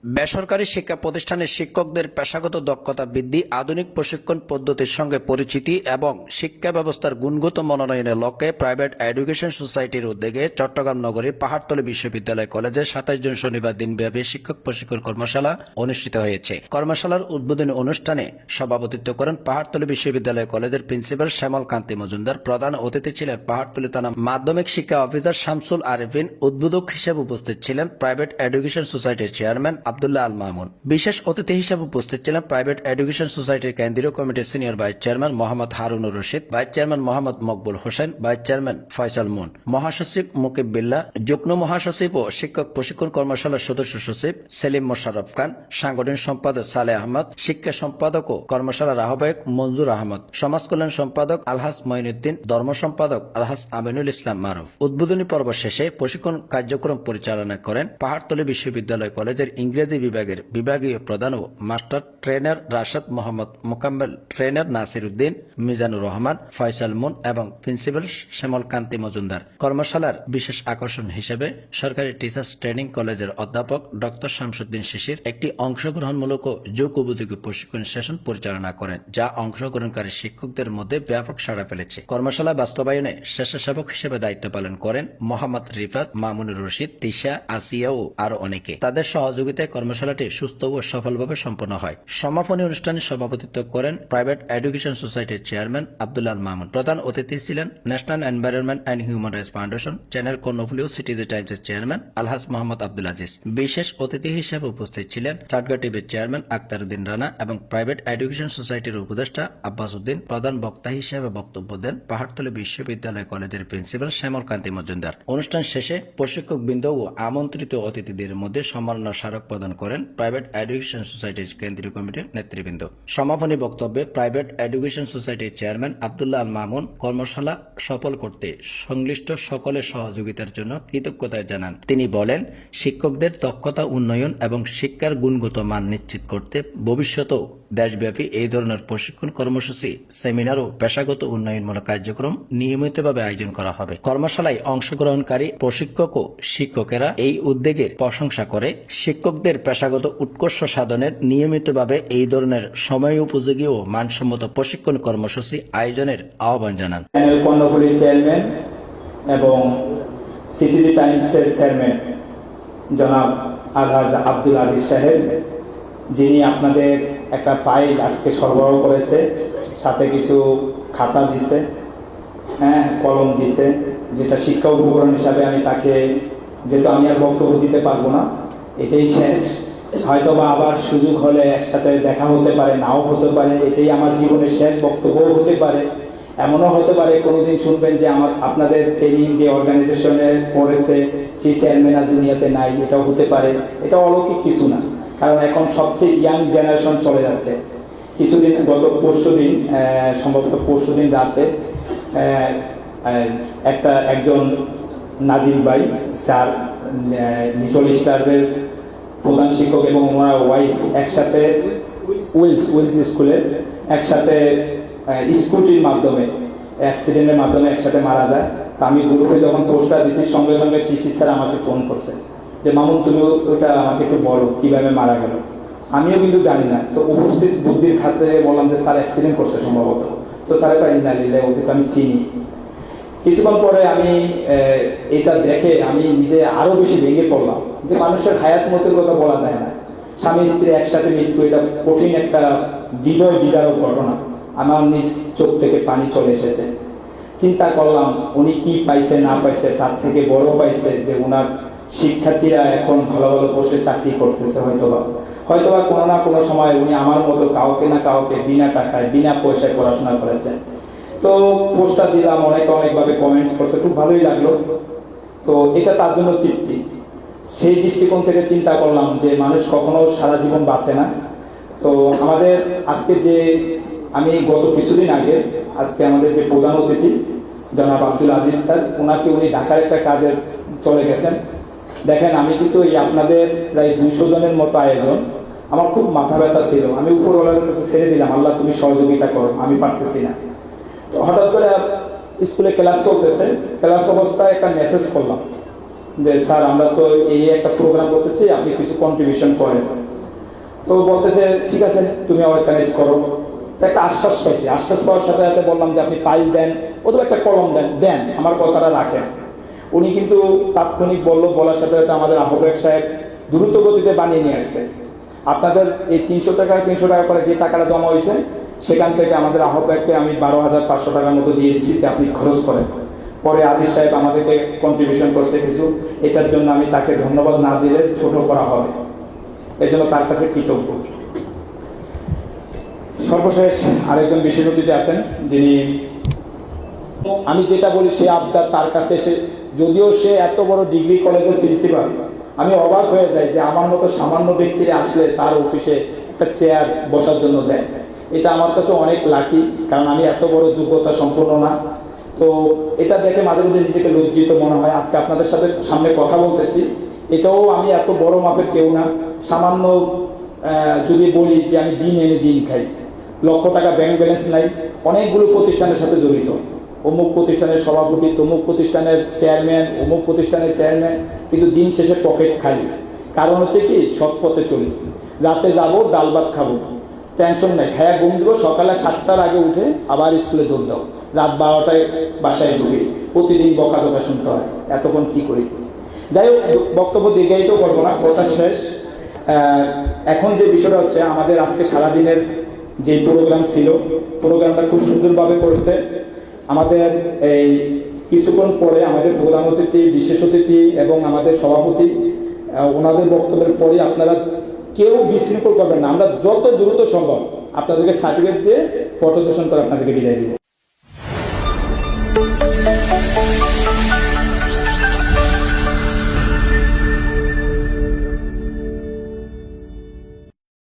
বেসরকারি শিক্ষা প্রতিষ্ঠানের শিক্ষকদের পেশাগত দক্ষতা বৃদ্ধি, আধুনিক প্রশিক্ষণ পদ্ধতির সঙ্গে পরিচিতি এবং শিক্ষা ব্যবস্থার গুণগত মনোনয়নের লক্ষ্যে প্রাইভেট এডুকেশন সোসাইটির উদ্যোগে চট্টগ্রাম নগরীর পাহাড়তলী বিশ্ববিদ্যালয় কলেজে 27 জুন শনিবার দিনব্যাপী শিক্ষক প্রশিক্ষণ কর্মশালা অনুষ্ঠিত হয়েছে। কর্মশালার উদ্বোধনী অনুষ্ঠানে সভাপতিত্ব করেন পাহাড়তলী বিশ্ববিদ্যালয় কলেজের প্রিন্সিপাল শ্যামল কান্তি মজুমদার। প্রধান অতিথি ছিলেন পাহাড়তলী থানা মাধ্যমিক শিক্ষা অফিসার শামসুল আরেফিন। উদ্বোধক হিসেবে উপস্থিত ছিলেন প্রাইভেট এডুকেশন সোসাইটির চেয়ারম্যান আব্দুল্লাহ আল মামুন। বিশেষ অতিথি হিসেবে উপস্থিত ছিলেন প্রাইভেট এডুকেশন সোসাইটির কেন্দ্রীয় কমিটির senior vice chairman Mohammad Harunur Rashid, vice chairman Mohammad Maqbul Hossain, vice chairman Faisal Moon, মহাসচিব মুকিব বিল্লাহ, যুগ্ম মহাসচিব ও শিক্ষক প্রশিক্ষণ কর্মশালার সদস্য সচিব সেলিম মোশাররফ খান, সাংগঠনিক সম্পাদক সালেহ আহমদ, শিক্ষা সম্পাদক ও কর্মশালার আহ্বায়ক মঞ্জুর আহমদ, সমাজ কল্যাণ সম্পাদক আলহাজ মঈনুদ্দিন, ধর্ম সম্পাদক আলহাজ আমিনুল ইসলাম মারুফ। উদ্বোধনী পর্ব শেষে প্রশিক্ষণ কার্যক্রম পরিচালনা করেন পাহাড়তলী বিশ্ববিদ্যালয় কলেজের ইংরেজি বিভাগের বিভাগীয় প্রধান ও master trainer Rashed Mohammad Mokammel, trainer Nasir Uddin, Mizanur Rahman, Faisal Moon এবং প্রিন্সিপাল শ্যামল কান্তি মজুমদার। কর্মশালার বিশেষ আকর্ষণ হিসেবে সরকারি টিচার্স ট্রেনিং কলেজের অধ্যাপক ডক্টর শামসুদ্দিন শিশির একটি অংশগ্রহণমূলক ও যোগ উপযোগী প্রশিক্ষণ সেশন পরিচালনা করেন, যা অংশগ্রহণকারী শিক্ষকদের মধ্যে ব্যাপক সাড়া ফেলেছে। কর্মশালা বাস্তবায়নে স্বেচ্ছাসেবক হিসেবে দায়িত্ব পালন করেন মোহাম্মদ রিফাত, মামুনুর রশিদ, তিশা, আসিয়া ও আরো অনেকে। তাদের সহযোগিতায় কর্মশালাটি সুস্থ ও সফলভাবে সম্পন্ন হয়। সমাপনী অনুষ্ঠানে সভাপতিত্ব করেন প্রাইভেট এডুকেশন সোসাইটির চেয়ারম্যান আব্দুল্লাহ আল মামুন। প্রধান অতিথি ছিলেন national environment and human rights foundation channel Karnaphuli ও সিটিজি টাইমসের চেয়ারম্যান আলহাজ মোহাম্মদ আব্দুল আজিজ। বিশেষ অতিথি হিসেবে উপস্থিত ছিলেন চাটগা টিভির চেয়ারম্যান আক্তার উদ্দিন রানা এবং প্রাইভেট এডুকেশন সোসাইটির উপদেষ্টা আব্বাস উদ্দিন। প্রধান বক্তা হিসেবে বক্তব্য দেন পাহাড়তলী বিশ্ববিদ্যালয় কলেজের প্রিন্সিপাল শ্যামল কান্তি মজুমদার। অনুষ্ঠান শেষে প্রশিক্ষকবৃন্দ ও আমন্ত্রিত অতিথিদের মধ্যে সম্মাননা স্মারক প্রদান করেন প্রাইভেট এডুকেশন সোসাইটির কেন্দ্রীয় কমিটির নেতৃবৃন্দ। সমাপনী বক্তব্যে প্রাইভেট এডুকেশন সোসাইটির চেয়ারম্যান আব্দুল্লাহ আল মামুন কর্মশালা সফল করতে সংশ্লিষ্ট সকলের সহযোগিতার জন্য কৃতজ্ঞতা জানান। তিনি বলেন, শিক্ষকদের দক্ষতা উন্নয়ন এবং শিক্ষার গুণগত মান নিশ্চিত করতে ভবিষ্যতেও দেশব্যাপী এই ধরনের প্রশিক্ষণ কর্মসূচি, সেমিনার ও পেশাগত উন্নয়নমূলক কার্যক্রম নিয়মিতভাবে আয়োজন করা হবে। কর্মশালায় অংশগ্রহণকারী প্রশিক্ষক ও শিক্ষকেরা এই উদ্যোগের প্রশংসা করে শিক্ষকদের পেশাগত উৎকর্ষ সাধনের নিয়মিতভাবে এই ধরনের সময় উপযোগী ও মানসম্মত প্রশিক্ষণ কর্মসূচি আয়োজনের আহ্বান জানান। কর্ণফুলী চেয়ারম্যান এবং সিটিজি টাইমসের চেয়ারম্যান জনাব আলহাজ আব্দুল আজিজ সাহেব, যিনি আপনাদের একটা ফাইল আজকে সরবরাহ করেছে, সাথে কিছু খাতা দিছে, কলম দিছে, যেটা শিক্ষা উপকরণ হিসাবে আমি তাকে, যেহেতু আমি আর বক্তব্য দিতে পারবো না, এটাই শেষ। হয়তো বা আবার সুযোগ হলে একসাথে দেখা হতে পারে, নাও হতে পারে, এটাই আমার জীবনের শেষ বক্তব্যও হতে পারে। এমনও হতে পারে কোনোদিন শুনবেন যে আপনাদের ট্রেনিং যে অর্গানাইজেশনে পড়েছে সেই চেয়ারম্যান আর দুনিয়াতে নাই, এটাও হতে পারে। এটা অলৌকিক কিছু না, কারণ এখন সবচেয়ে ইয়াং জেনারেশন চলে যাচ্ছে। কিছুদিন সম্ভবত পরশুদিন রাতে একজন নাজিম ভাই স্যার, লিটল স্টারের প্রধান শিক্ষক এবং ওনার ওয়াইফ একসাথে উইলস স্কুলে একসাথে স্কুটির মাধ্যমে অ্যাক্সিডেন্টের মাধ্যমে একসাথে মারা যায়। তা আমি গ্রুপে যখন পোস্টটা দিচ্ছি, সঙ্গে সঙ্গে শিশির স্যার আমাকে ফোন করছে যে মামুন, তুমি ওটা আমাকে একটু বলো কীভাবে মারা গেল। আমিও কিন্তু জানি না, তো উপস্থিত বুদ্ধির খাতে বললাম যে স্যার অ্যাক্সিডেন্ট করছে সম্ভবত। তো স্যার এটা ইন্নালিল্লাহ, ওকে তো আমি চিনি। কিছুক্ষণ পরে আমি এটা দেখে আমি নিজে আরও বেশি ভেঙে পড়লাম যে মানুষের হায়াত মতের কথা বলা যায় না। স্বামী স্ত্রী একসাথে মৃত্যু, এটা কঠিন একটা হৃদয় বিদারক ঘটনা। আমার নিজ চোখ থেকে পানি চলে এসেছে। চিন্তা করলাম উনি কি পাইছে না পাইছে, তার থেকে বড় পাইছে যে ওনার শিক্ষার্থীরা এখন ভালো ভালো পোস্টে চাকরি করতেছে। হয়তোবা কোনো না কোনো সময় উনি আমার মতো কাউকে না কাউকে বিনা টাকায় বিনা পয়সায় পড়াশোনা করেছেন। তো পোস্টটা দিলাম, অনেকভাবে কমেন্টস করছে, খুব ভালোই লাগলো। তো এটা তার জন্য তৃপ্তি। সেই দৃষ্টিকোণ থেকে চিন্তা করলাম যে মানুষ কখনো সারা জীবন বাঁচে না। তো আমাদের আজকে যে আমি গত কিছুদিন আগে আজকে আমাদের যে প্রধান অতিথি জনাব আব্দুল আজিজ স্যার, উনি ঢাকার একটা কাজে চলে গেছেন। দেখেন, আমি কিন্তু এই আপনাদের প্রায় 200 জনের মতো আয়োজন, আমার খুব মাথা ব্যথা ছিল। আমি উপরওয়ালার কাছে ছেড়ে দিলাম, আল্লাহ তুমি সহযোগিতা করো, আমি পারতেছি না। তো হঠাৎ করে স্কুলে ক্লাস চলতেছে, ক্লাস অবস্থায় একটা মেসেজ করলাম যে স্যার আমরা তো এই একটা প্রোগ্রাম করতেছি, আপনি কিছু কন্ট্রিবিউশন করেন। তো বলতেছে ঠিক আছে তুমি অর্গানাইজ করো। তো একটা আশ্বাস পাইছি, আশ্বাস পাওয়ার সাথে সাথে বললাম যে আপনি ফাইল দেন অথবা একটা কলম দেন আমার কথাটা রাখেন। উনি কিন্তু তাৎক্ষণিক বলার সাথে সাথে আমাদের আহ্বায়ক সাহেব দ্রুত গতিতে বানিয়ে নিয়ে আসছে। আপনাদের এই 300 টাকা করে যে টাকাটা জমা হয়েছে সেখান থেকে আমাদের আহ্বায়ককে আমি 12,500 টাকার মতো দিয়ে দিচ্ছি যে আপনি খরচ করেন। পরে আদিস সাহেব আমাদেরকে কন্ট্রিবিউশন করছে কিছু, এটার জন্য আমি তাকে ধন্যবাদ না দিলে ছোট করা হবে, এই জন্য তার কাছে কৃতজ্ঞ। সর্বশেষ আরেকজন বিশেষ অতিথি আছেন যিনি, আমি যেটা বলি সে আবদার তার কাছে এসে, যদিও সে এত বড় ডিগ্রি কলেজের প্রিন্সিপাল, আমি অবাক হয়ে যাই যে আমার মতো সামান্য ব্যক্তিরা আসলে তার অফিসে একটা চেয়ার বসার জন্য দেয়। এটা আমার কাছে অনেক লাকি, কারণ আমি এত বড় যোগ্যতা সম্পন্ন না। তো এটা দেখে মাঝে মধ্যে নিজেকে লজ্জিত মনে হয়। আজকে আপনাদের সাথে সামনে কথা বলতেছি, এটাও আমি এত বড় মাপের কেউ না। সামান্য যদি বলি যে আমি দিন এনে দিন খাই, লক্ষ টাকা ব্যাংক ব্যালেন্স নাই, অনেকগুলো প্রতিষ্ঠানের সাথে জড়িত, অমুক প্রতিষ্ঠানের সভাপতি, তমুক প্রতিষ্ঠানের চেয়ারম্যান, অমুক প্রতিষ্ঠানের চেয়ারম্যান, কিন্তু দিন শেষে পকেট খালি। কারণ হচ্ছে কি, সৎ পথে চলি, রাতে যাবো ডাল ভাত খাবো, টেনশন নাই, খায়া ঘুম দেবো, সকালে 7টার আগে উঠে আবার স্কুলে দৌড় দাও, রাত 12টায় বাসায় ঢুকে প্রতিদিন বকাঝকা শুনতে হয়, এতক্ষণ কি করি। যাই হোক, বক্তব্য দীর্ঘায়িত করবো না, কথা শেষ। এখন যে বিষয়টা হচ্ছে, আমাদের আজকে সারাদিনের যে প্রোগ্রাম ছিল, প্রোগ্রামটা খুব সুন্দরভাবে করেছে। আমাদের এই কিছুক্ষণ পরে আমাদের প্রধান অতিথি, বিশেষ অতিথি এবং আমাদের সভাপতি, ওনাদের বক্তব্যের পরে আপনারা কেউ বিশৃঙ্খল করবেন না। আমরা যত দ্রুত সম্ভব আপনাদেরকে সার্টিফিকেট দিয়ে ফটো সেশন করে আপনাদেরকে বিদায় দিব।